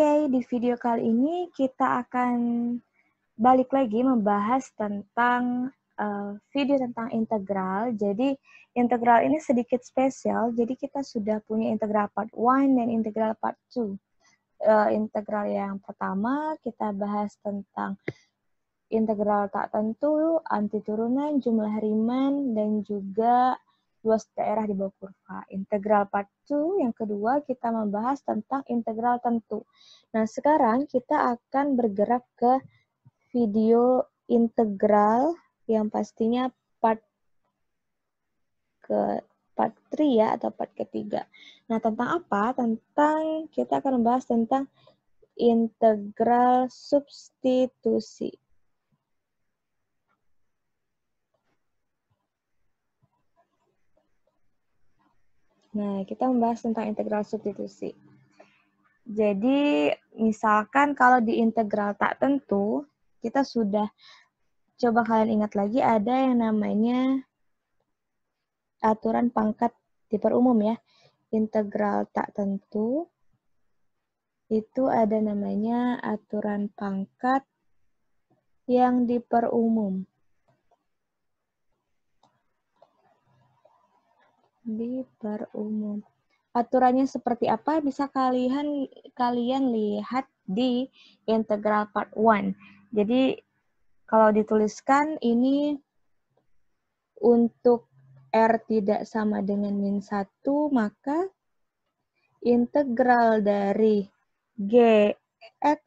Oke, di video kali ini kita akan balik lagi membahas tentang video tentang integral. Jadi integral ini sedikit spesial, jadi kita sudah punya integral part 1 dan integral part 2. Integral yang pertama kita bahas tentang integral tak tentu, anti turunan, jumlah Riemann, dan juga luas daerah di bawah kurva. Integral part 2 yang kedua kita membahas tentang integral tentu. Nah, sekarang kita akan bergerak ke video integral yang pastinya part 3 ya, atau part ketiga. Nah, tentang apa? Tentang kita akan membahas tentang integral substitusi. Nah, kita membahas tentang integral substitusi. Jadi, misalkan kalau di integral tak tentu, kita sudah, coba kalian ingat lagi, ada yang namanya aturan pangkat diperumum ya. Integral tak tentu, itu ada namanya aturan pangkat yang diperumum. Aturannya seperti apa bisa kalian lihat di integral part 1. Jadi kalau dituliskan ini untuk R tidak sama dengan -1, maka integral dari Gx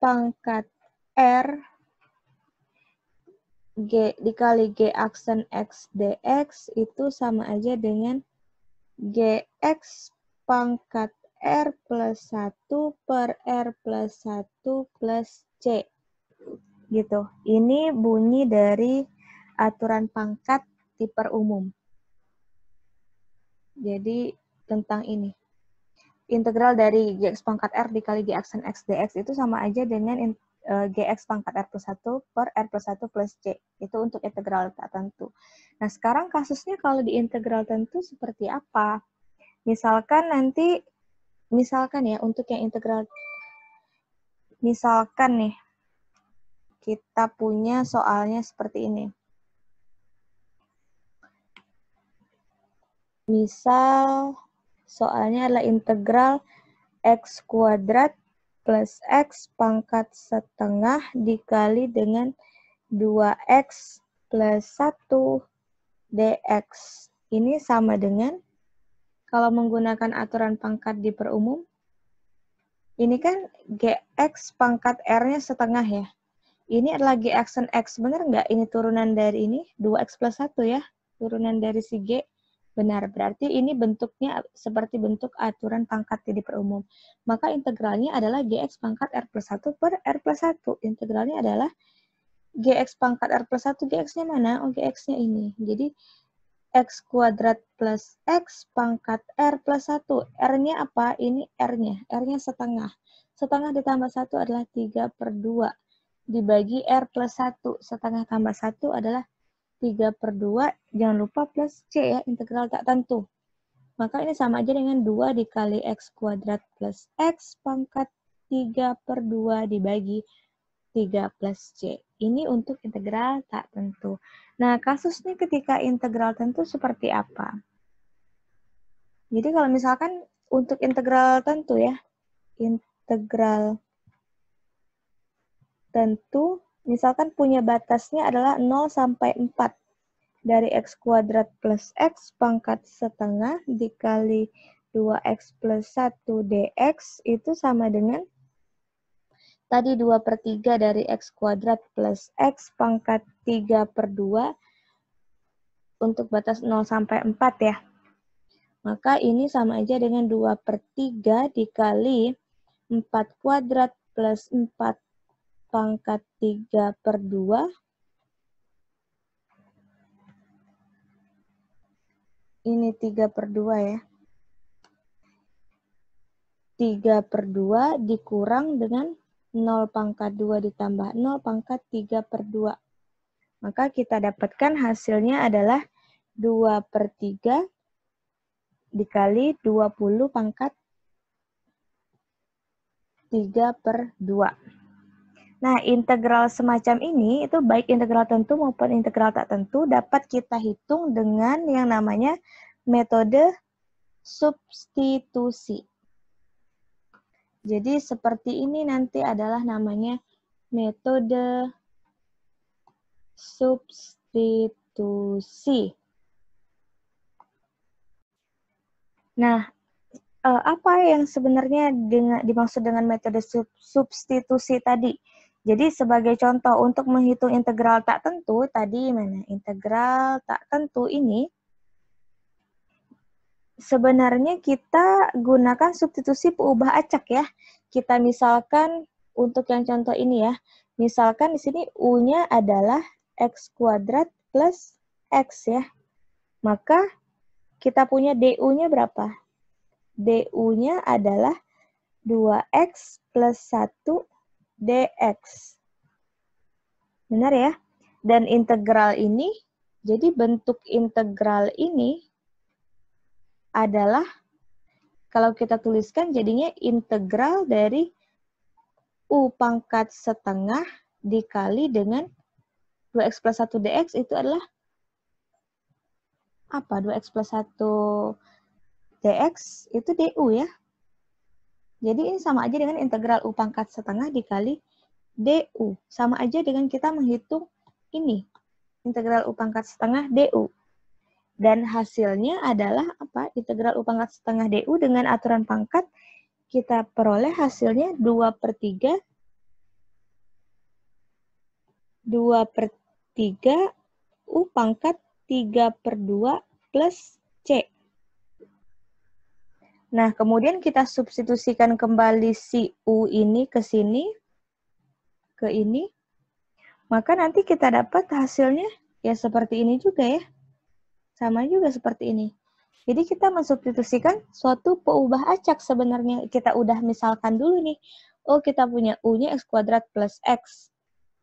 pangkat R G dikali G aksen X dx itu sama aja dengan Gx pangkat R plus 1 per R plus 1 plus C. Gitu. Ini bunyi dari aturan pangkat diperumum. Jadi, tentang ini. Integral dari Gx pangkat R dikali G aksen X dx itu sama aja dengan Gx pangkat R plus 1 per R plus 1 plus C. Itu untuk integral tak tentu. Nah, sekarang kasusnya kalau di integral tentu seperti apa? Misalkan ya, untuk yang integral, misalkan nih, kita punya soalnya seperti ini. Misal, soalnya adalah integral X kuadrat plus X pangkat setengah dikali dengan 2X plus 1 dx. Ini sama dengan, kalau menggunakan aturan pangkat diperumum, ini kan Gx pangkat R-nya setengah ya. Ini adalah G aksen X, benar nggak? Ini turunan dari ini, 2X plus 1 ya. Turunan dari si G. Benar, berarti ini bentuknya seperti bentuk aturan pangkat diperumum. Maka integralnya adalah Gx pangkat R plus 1 per R plus 1. Integralnya adalah Gx pangkat R plus 1, Gx-nya mana? Oh, Gx-nya ini. Jadi, X kuadrat plus X pangkat R plus 1. R-nya apa? Ini R-nya. R-nya setengah. Setengah ditambah 1 adalah 3/2. Dibagi R plus 1. Setengah tambah 1 adalah 3/2, jangan lupa plus C ya, integral tak tentu. Maka ini sama aja dengan 2 dikali X kuadrat plus X pangkat 3/2 dibagi 3 plus C. Ini untuk integral tak tentu. Nah, kasusnya ketika integral tentu seperti apa? Jadi kalau misalkan untuk integral tentu ya, integral tentu, misalkan punya batasnya adalah 0 sampai 4. Dari X kuadrat plus X pangkat setengah dikali 2X plus 1 dx itu sama dengan tadi 2/3 dari X kuadrat plus X pangkat 3/2 untuk batas 0 sampai 4 ya. Maka ini sama aja dengan 2/3 dikali 4 kuadrat plus 4 pangkat 3/2. Ini 3/2 ya. 3/2 dikurang dengan 0 pangkat 2 ditambah 0 pangkat 3/2. Maka kita dapatkan hasilnya adalah 2/3 dikali 20 pangkat 3/2. Nah, integral semacam ini itu baik integral tentu maupun integral tak tentu dapat kita hitung dengan yang namanya metode substitusi. Jadi seperti ini nanti adalah namanya metode substitusi. Nah, apa yang sebenarnya dimaksud dengan metode substitusi tadi? Jadi sebagai contoh untuk menghitung integral tak tentu, tadi mana? Integral tak tentu ini, sebenarnya kita gunakan substitusi peubah acak ya. Kita misalkan untuk yang contoh ini ya, misalkan di sini U-nya adalah X kuadrat plus X ya. Maka kita punya DU-nya berapa? DU-nya adalah 2X plus 1 dx. Benar ya? Dan integral ini, jadi bentuk integral ini adalah, kalau kita tuliskan jadinya integral dari U pangkat setengah dikali dengan 2X plus 1 dx itu adalah apa? 2X plus 1 dx itu du ya. Jadi ini sama aja dengan integral U pangkat setengah dikali du. Sama aja dengan kita menghitung ini. Integral U pangkat setengah du. Dan hasilnya adalah apa? Integral U pangkat setengah du dengan aturan pangkat kita peroleh hasilnya 2/3 U pangkat 3/2 plus C. Nah, kemudian kita substitusikan kembali si U ini ke sini, ke ini. Maka nanti kita dapat hasilnya ya seperti ini juga ya. Sama juga seperti ini. Jadi kita mensubstitusikan suatu peubah acak sebenarnya. Kita udah misalkan dulu nih. Oh, kita punya U-nya X kuadrat plus X.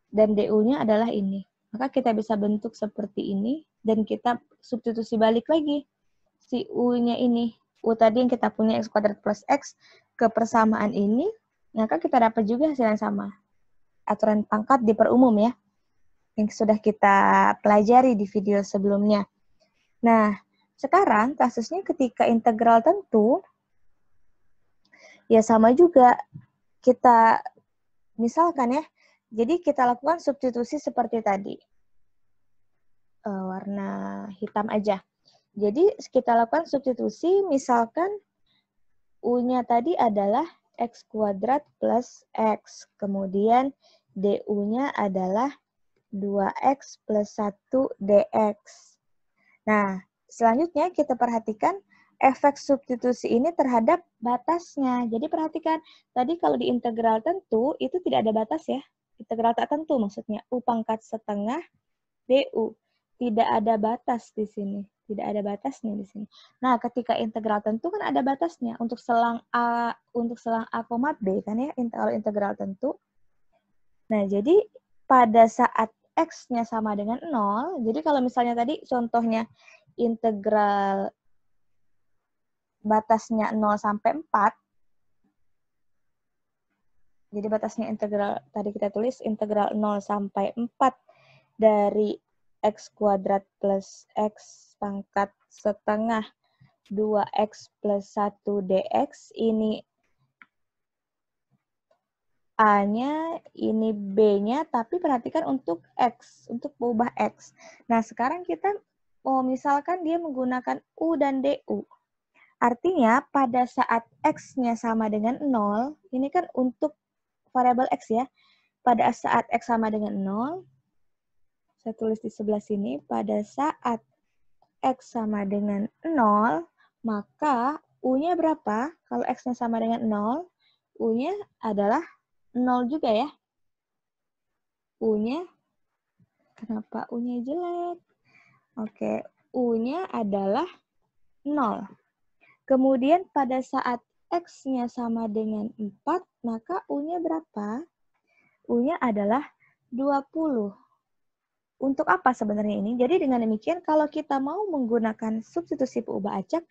Dan DU-nya adalah ini. Maka kita bisa bentuk seperti ini. Dan kita substitusi balik lagi. Si U-nya ini. U tadi yang kita punya X kuadrat plus X ke persamaan ini. Maka kita dapat juga hasil yang sama. Aturan pangkat diperumum ya. Yang sudah kita pelajari di video sebelumnya. Nah, sekarang kasusnya ketika integral tentu, ya sama juga. Kita, misalkan ya, jadi kita lakukan substitusi seperti tadi. Warna hitam aja. Jadi kita lakukan substitusi, misalkan U-nya tadi adalah X kuadrat plus X. Kemudian DU-nya adalah 2X plus 1 dx. Nah, selanjutnya kita perhatikan efek substitusi ini terhadap batasnya. Jadi perhatikan, tadi kalau di integral tentu itu tidak ada batas ya. Integral tak tentu maksudnya, U pangkat setengah DU. Tidak ada batas di sini. Tidak ada batasnya di sini. Nah, ketika integral tentu kan ada batasnya. Untuk selang A, B kan ya, kalau integral tentu. Nah, jadi pada saat X-nya sama dengan 0, jadi kalau misalnya tadi contohnya integral batasnya 0 sampai 4, jadi batasnya integral, tadi kita tulis integral 0 sampai 4 dari X kuadrat plus X pangkat setengah 2X plus 1 dx, ini A-nya, ini B-nya, tapi perhatikan untuk X, untuk mengubah X. Nah, sekarang kita misalkan dia menggunakan U dan DU. Artinya, pada saat X-nya sama dengan 0, ini kan untuk variabel X ya. Pada saat X sama dengan 0, saya tulis di sebelah sini, pada saat X sama dengan 0, maka U-nya berapa? Kalau X-nya sama dengan 0, U-nya adalah 0 juga ya. U-nya, kenapa U-nya jelek? Oke, U-nya adalah 0. Kemudian pada saat X-nya sama dengan 4, maka U-nya berapa? U-nya adalah 20. Untuk apa sebenarnya ini? Jadi dengan demikian, kalau kita mau menggunakan substitusi peubah acak,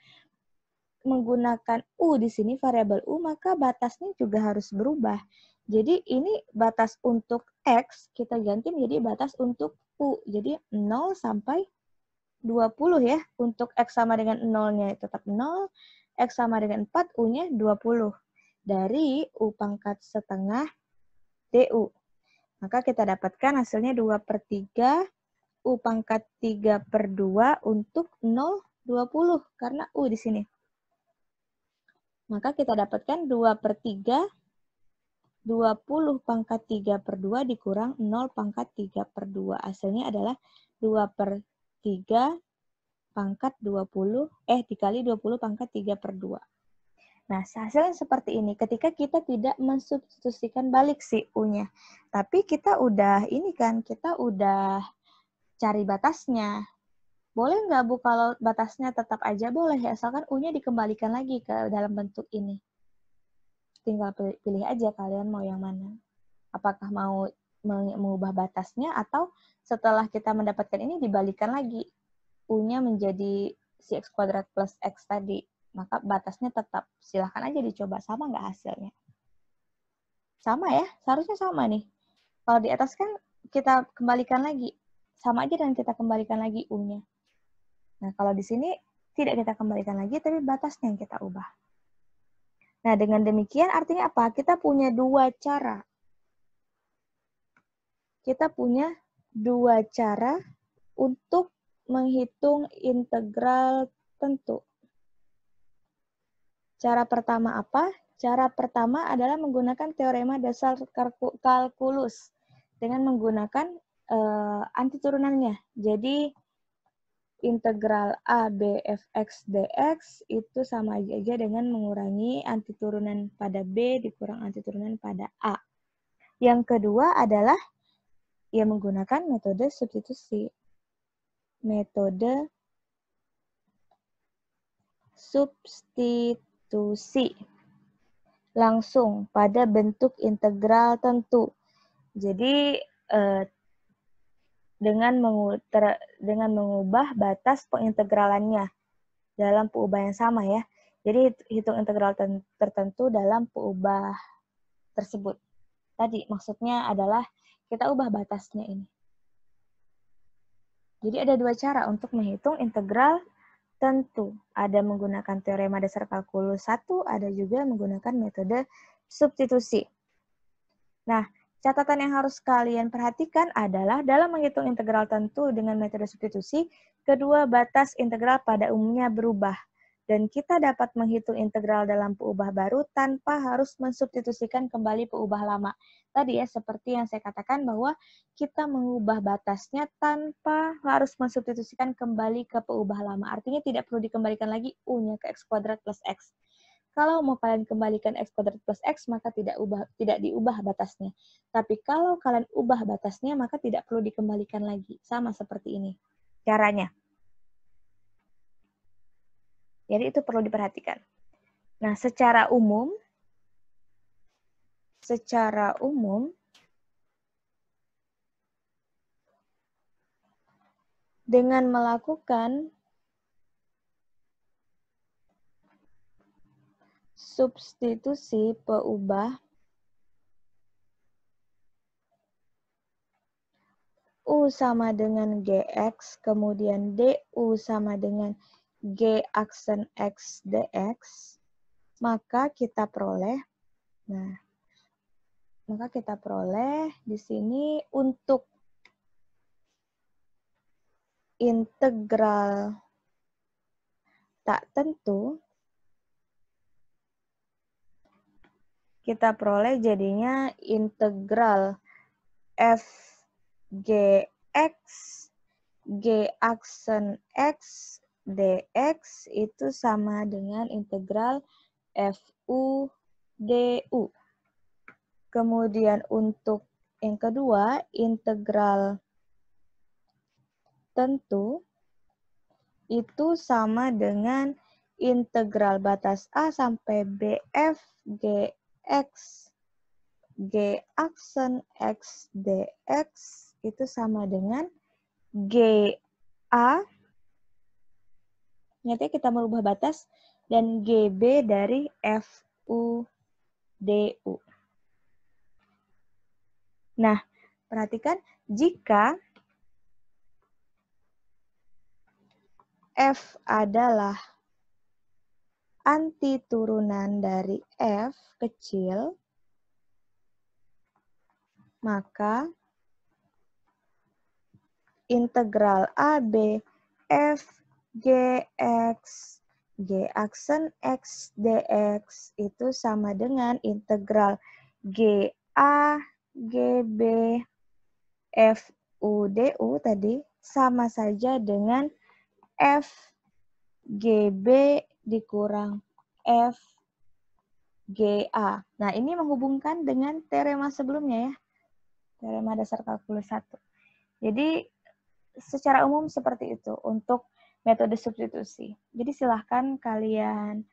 menggunakan U di sini, variabel U, maka batasnya juga harus berubah. Jadi ini batas untuk X, kita ganti menjadi batas untuk U. Jadi 0 sampai 20 ya. Untuk X sama dengan 0-nya tetap 0, X sama dengan 4, U-nya 20. Dari U pangkat setengah DU. Maka kita dapatkan hasilnya 2/3 U pangkat 3/2 untuk 0, 20. Karena U di sini. Maka kita dapatkan 2/3 20 pangkat 3/2 dikurang 0 pangkat 3/2. Hasilnya adalah 2/3 pangkat 20, dikali 20 pangkat 3/2. Nah, hasilnya seperti ini. Ketika kita tidak mensubstitusikan balik si U-nya. Tapi kita udah, kita udah cari batasnya. Boleh nggak, Bu, kalau batasnya tetap aja? Boleh, ya, asalkan U-nya dikembalikan lagi ke dalam bentuk ini. Tinggal pilih aja kalian mau yang mana. Apakah mau mengubah batasnya atau setelah kita mendapatkan ini dibalikan lagi. U-nya menjadi si X kuadrat plus X tadi. Maka batasnya tetap. Silahkan aja dicoba. Sama nggak hasilnya? Sama ya? Seharusnya sama nih. Kalau di atas kan kita kembalikan lagi. Sama aja dan kita kembalikan lagi U-nya. Nah, kalau di sini tidak kita kembalikan lagi, tapi batasnya yang kita ubah. Nah, dengan demikian artinya apa? Kita punya dua cara. Kita punya dua cara untuk menghitung integral tentu. Cara pertama apa? Cara pertama adalah menggunakan teorema dasar kalkulus dengan menggunakan anti turunannya. Jadi, integral A B fx dx itu sama aja dengan mengurangi anti turunan pada B dikurang anti turunan pada A. Yang kedua adalah ya menggunakan metode substitusi. Metode substitusi. Langsung pada bentuk integral tentu. Jadi, dengan mengubah batas pengintegralannya dalam peubah yang sama ya. Jadi hitung integral tertentu dalam peubah tersebut. Tadi maksudnya adalah kita ubah batasnya ini. Jadi ada dua cara untuk menghitung integral tentu. Ada menggunakan teorema dasar kalkulus 1, ada juga menggunakan metode substitusi. Nah, catatan yang harus kalian perhatikan adalah dalam menghitung integral tentu dengan metode substitusi, kedua batas integral pada umumnya berubah. Dan kita dapat menghitung integral dalam peubah baru tanpa harus mensubstitusikan kembali peubah lama. Tadi ya, seperti yang saya katakan bahwa kita mengubah batasnya tanpa harus mensubstitusikan kembali ke peubah lama. Artinya tidak perlu dikembalikan lagi U-nya ke X kuadrat plus X. Kalau mau kalian kembalikan X kuadrat plus X, maka tidak diubah batasnya. Tapi kalau kalian ubah batasnya, maka tidak perlu dikembalikan lagi. Sama seperti ini caranya. Jadi itu perlu diperhatikan. Nah, secara umum, dengan melakukan substitusi peubah U sama dengan GX, kemudian DU sama dengan G aksen X dx, maka kita peroleh, di sini untuk integral tak tentu, kita peroleh jadinya integral f gx G aksen X dx itu sama dengan integral FU DU. Kemudian untuk yang kedua, integral tentu itu sama dengan integral batas A sampai BF GX G aksen X dx itu sama dengan GA Nyatanya kita merubah batas dan GB dari FU DU. Nah, perhatikan jika F adalah antiturunan dari F kecil, maka integral AB F GX G aksen X dx itu sama dengan integral GA GB FU DU tadi sama saja dengan F GB dikurang F GA. Nah, ini menghubungkan dengan teorema sebelumnya ya. Teorema dasar kalkulus 1. Jadi, secara umum seperti itu untuk metode substitusi. Jadi, silahkan kalian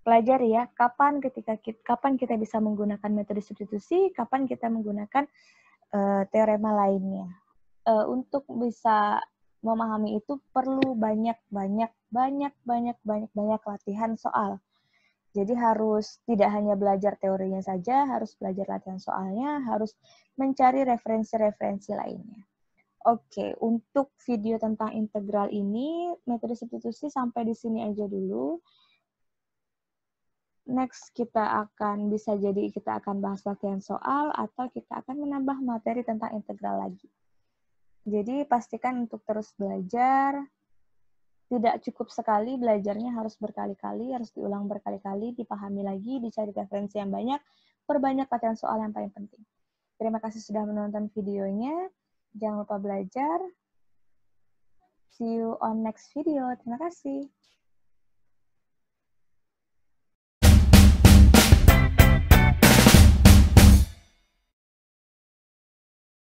pelajari ya, kapan kita bisa menggunakan metode substitusi, kapan kita menggunakan teorema lainnya. Untuk bisa memahami itu perlu banyak latihan soal. Jadi harus tidak hanya belajar teorinya saja, harus belajar latihan soalnya, harus mencari referensi-referensi lainnya. Oke, untuk video tentang integral ini, metode substitusi sampai di sini aja dulu. Next kita akan bahas latihan soal atau kita akan menambah materi tentang integral lagi. Jadi pastikan untuk terus belajar. Tidak cukup sekali belajarnya, harus berkali-kali, harus diulang berkali-kali, dipahami lagi, dicari referensi yang banyak, perbanyak latihan soal yang paling penting. Terima kasih sudah menonton videonya. Jangan lupa belajar. See you on next video. Terima kasih.